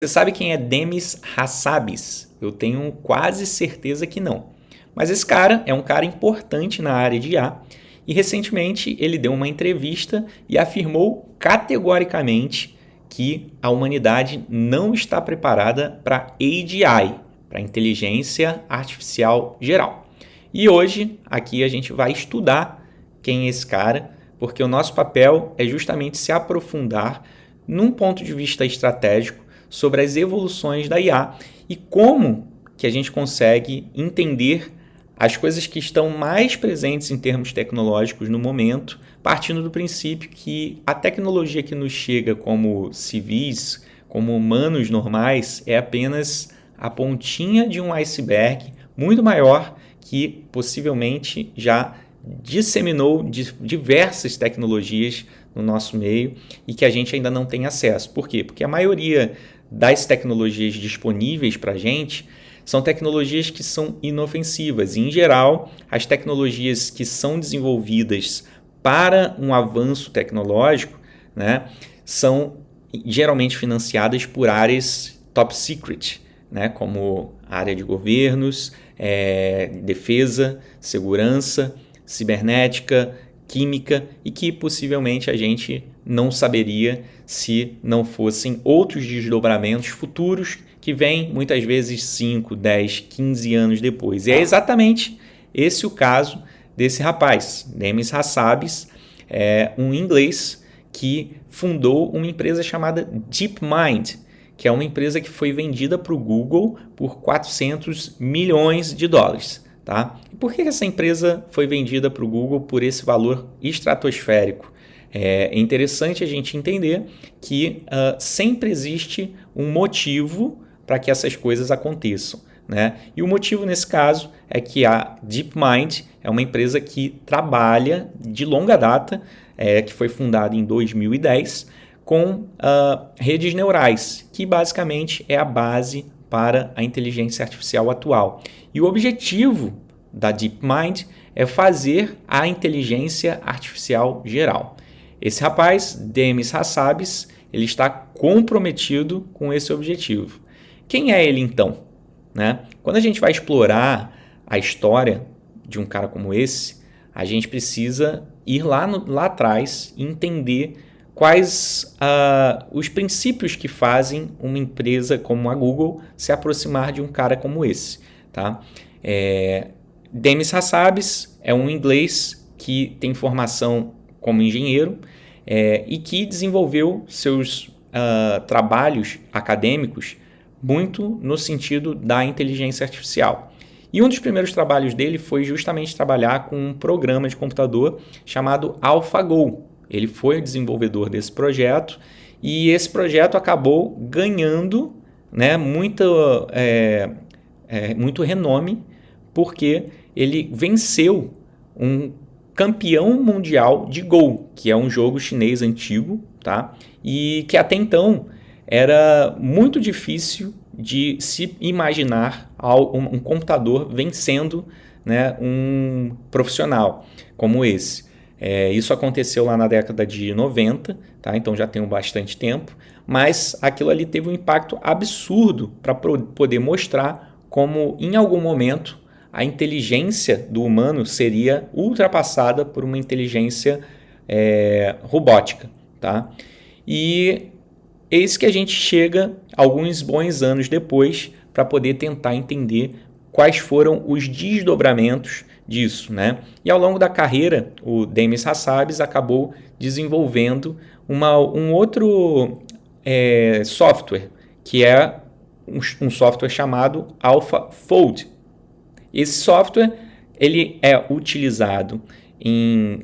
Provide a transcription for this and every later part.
Você sabe quem é Demis Hassabis? Eu tenho quase certeza que não. Mas esse cara é um cara importante na área de IA e recentemente ele deu uma entrevista e afirmou categoricamente que a humanidade não está preparada para AGI, para inteligência artificial geral. E hoje aqui a gente vai estudar quem é esse cara, porque o nosso papel é justamente se aprofundar num ponto de vista estratégico sobre as evoluções da IA e como que a gente consegue entender as coisas que estão mais presentes em termos tecnológicos no momento, partindo do princípio que a tecnologia que nos chega como civis, como humanos normais, é apenas a pontinha de um iceberg muito maior que possivelmente já disseminou diversas tecnologias no nosso meio e que a gente ainda não tem acesso. Por quê? Porque a maioria das tecnologias disponíveis para a gente são tecnologias que são inofensivas. E, em geral, as tecnologias que são desenvolvidas para um avanço tecnológico, né, são geralmente financiadas por áreas top secret, né, como a área de governos, defesa, segurança, cibernética, química e que possivelmente a gente não saberia se não fossem outros desdobramentos futuros que vêm muitas vezes 5, 10, 15 anos depois. E é exatamente esse o caso desse rapaz, Demis Hassabis, um inglês que fundou uma empresa chamada DeepMind, que é uma empresa que foi vendida para o Google por 400 milhões de dólares. Tá? E por que essa empresa foi vendida para o Google por esse valor estratosférico? É interessante a gente entender que sempre existe um motivo para que essas coisas aconteçam. Né? E o motivo nesse caso é que a DeepMind é uma empresa que trabalha de longa data, que foi fundada em 2010, com redes neurais, que basicamente é a base para a inteligência artificial atual. E o objetivo da DeepMind é fazer a inteligência artificial geral. Esse rapaz, Demis Hassabis, ele está comprometido com esse objetivo. Quem é ele então? Né? Quando a gente vai explorar a história de um cara como esse, a gente precisa ir lá atrás e entender quais os princípios que fazem uma empresa como a Google se aproximar de um cara como esse. Tá? Demis Hassabis é um inglês que tem formação como engenheiro e que desenvolveu seus trabalhos acadêmicos muito no sentido da inteligência artificial. E um dos primeiros trabalhos dele foi justamente trabalhar com um programa de computador chamado AlphaGo. Ele foi o desenvolvedor desse projeto e esse projeto acabou ganhando, né, muito renome porque ele venceu um campeão mundial de Go, que é um jogo chinês antigo, tá? E que até então era muito difícil de se imaginar um computador vencendo, né, um profissional como esse. Isso aconteceu lá na década de 90, tá? Então já tem bastante tempo, mas aquilo ali teve um impacto absurdo para poder mostrar como em algum momento a inteligência do humano seria ultrapassada por uma inteligência robótica. Tá? E eis que a gente chega alguns bons anos depois para poder tentar entender quais foram os desdobramentos disso. Né? E ao longo da carreira, o Demis Hassabis acabou desenvolvendo um outro software, que é um software chamado AlphaFold. Esse software ele é utilizado em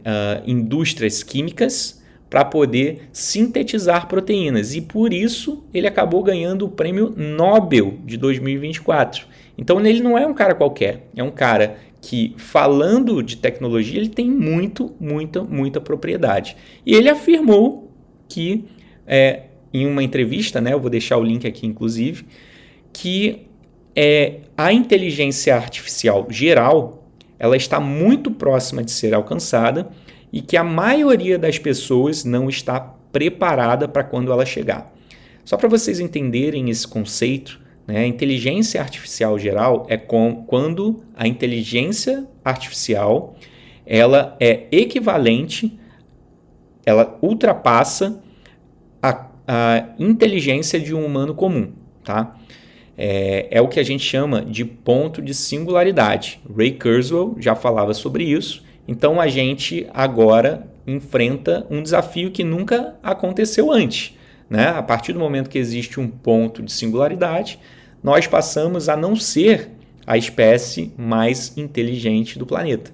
indústrias químicas para poder sintetizar proteínas e por isso ele acabou ganhando o prêmio Nobel de 2024. Então ele não é um cara qualquer, é um cara que, falando de tecnologia, ele tem muita propriedade. E ele afirmou que, em uma entrevista, né, eu vou deixar o link aqui inclusive, que a inteligência artificial geral ela está muito próxima de ser alcançada e que a maioria das pessoas não está preparada para quando ela chegar. Só para vocês entenderem esse conceito, né, a inteligência artificial geral é quando a inteligência artificial ela é equivalente, ela ultrapassa a inteligência de um humano comum, tá? É o que a gente chama de ponto de singularidade. Ray Kurzweil já falava sobre isso. Então a gente agora enfrenta um desafio que nunca aconteceu antes, né? A partir do momento que existe um ponto de singularidade, nós passamos a não ser a espécie mais inteligente do planeta.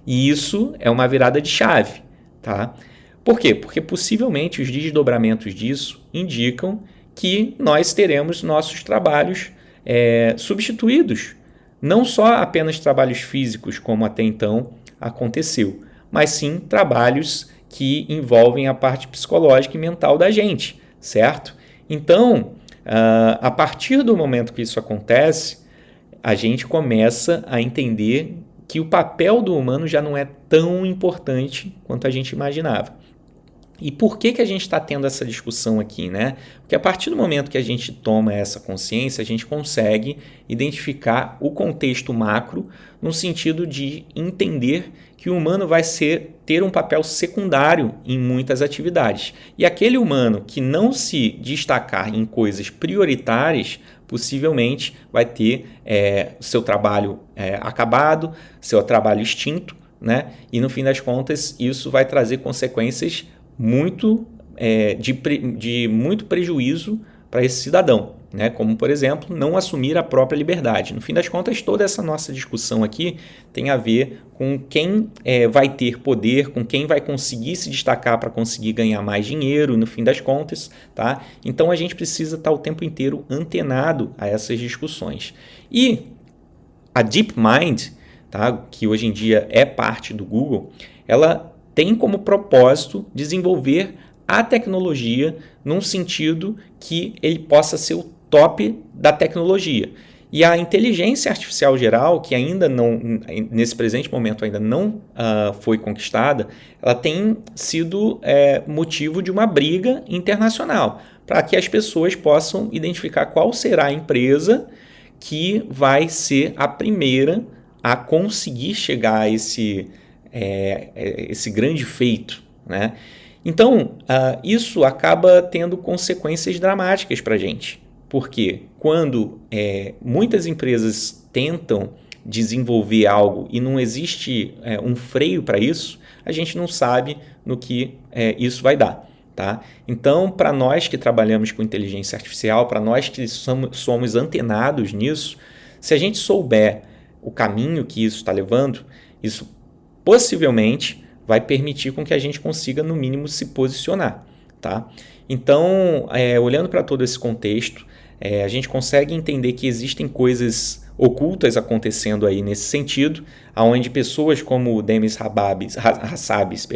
E isso é uma virada de chave, tá? Por quê? Porque possivelmente os desdobramentos disso indicam que nós teremos nossos trabalhos substituídos. Não só apenas trabalhos físicos, como até então aconteceu, mas sim trabalhos que envolvem a parte psicológica e mental da gente, certo? Então, a partir do momento que isso acontece, a gente começa a entender que o papel do humano já não é tão importante quanto a gente imaginava. E por que a gente está tendo essa discussão aqui, né? Porque a partir do momento que a gente toma essa consciência, a gente consegue identificar o contexto macro no sentido de entender que o humano vai ter um papel secundário em muitas atividades. E aquele humano que não se destacar em coisas prioritárias, possivelmente vai ter seu trabalho acabado, seu trabalho extinto, né? E no fim das contas, isso vai trazer consequências de muito prejuízo para esse cidadão, né? Como, por exemplo, não assumir a própria liberdade. No fim das contas, toda essa nossa discussão aqui tem a ver com quem vai ter poder, com quem vai conseguir se destacar para conseguir ganhar mais dinheiro, no fim das contas, tá? Então, a gente precisa estar o tempo inteiro antenado a essas discussões. E a DeepMind, tá? Que hoje em dia é parte do Google, ela tem como propósito desenvolver a tecnologia num sentido que ele possa ser o top da tecnologia. E a inteligência artificial geral, que ainda não, nesse presente momento ainda não foi conquistada, ela tem sido motivo de uma briga internacional, para que as pessoas possam identificar qual será a empresa que vai ser a primeira a conseguir chegar a esse grande feito, né? Então, isso acaba tendo consequências dramáticas para a gente, porque quando muitas empresas tentam desenvolver algo e não existe um freio para isso, a gente não sabe no que isso vai dar. Tá? Então, para nós que trabalhamos com inteligência artificial, para nós que somos antenados nisso, se a gente souber o caminho que isso está levando, isso possivelmente vai permitir com que a gente consiga, no mínimo, se posicionar. Tá? Então, olhando para todo esse contexto, a gente consegue entender que existem coisas ocultas acontecendo aí nesse sentido, onde pessoas como o Demis Hassabis,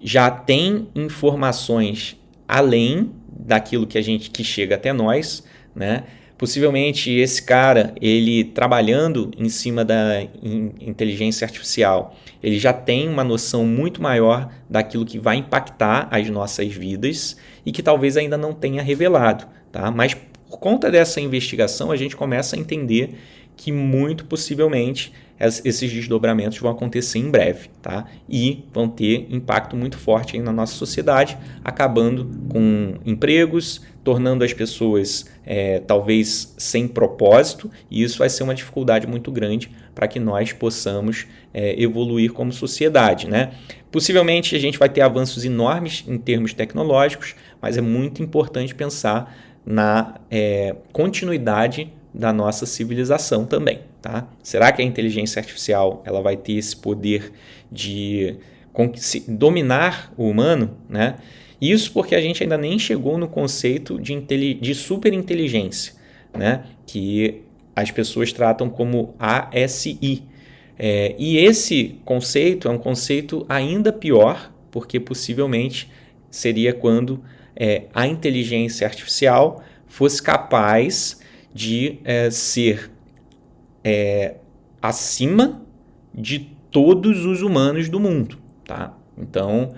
já têm informações além daquilo que chega até nós, né? Possivelmente esse cara, ele trabalhando em cima da inteligência artificial, ele já tem uma noção muito maior daquilo que vai impactar as nossas vidas e que talvez ainda não tenha revelado, tá? Mas por conta dessa investigação, a gente começa a entender que muito possivelmente esses desdobramentos vão acontecer em breve, tá? E vão ter impacto muito forte aí na nossa sociedade, acabando com empregos, tornando as pessoas talvez sem propósito, e isso vai ser uma dificuldade muito grande para que nós possamos evoluir como sociedade, né? Possivelmente a gente vai ter avanços enormes em termos tecnológicos, mas é muito importante pensar na continuidade da nossa civilização também, tá? Será que a inteligência artificial ela vai ter esse poder de dominar o humano, né? Isso porque a gente ainda nem chegou no conceito de superinteligência, né? Que as pessoas tratam como ASI. E esse conceito é um conceito ainda pior, porque possivelmente seria quando a inteligência artificial fosse capaz de ser acima de todos os humanos do mundo, tá? Então,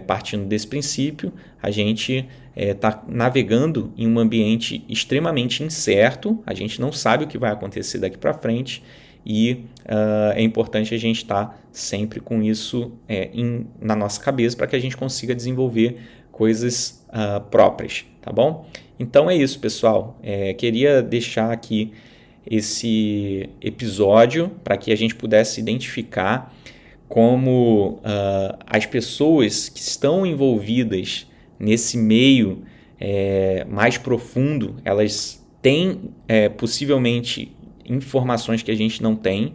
partindo desse princípio, a gente está navegando em um ambiente extremamente incerto, a gente não sabe o que vai acontecer daqui para frente e é importante a gente estar sempre com isso na nossa cabeça para que a gente consiga desenvolver coisas próprias, tá bom? Então é isso, pessoal. Queria deixar aqui esse episódio para que a gente pudesse identificar como as pessoas que estão envolvidas nesse meio mais profundo, elas têm possivelmente informações que a gente não tem.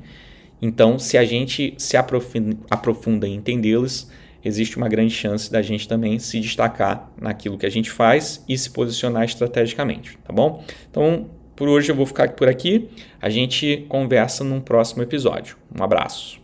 Então, se a gente se aprofunda em entendê-las, existe uma grande chance da gente também se destacar naquilo que a gente faz e se posicionar estrategicamente, tá bom? Então, por hoje eu vou ficar por aqui. A gente conversa num próximo episódio. Um abraço.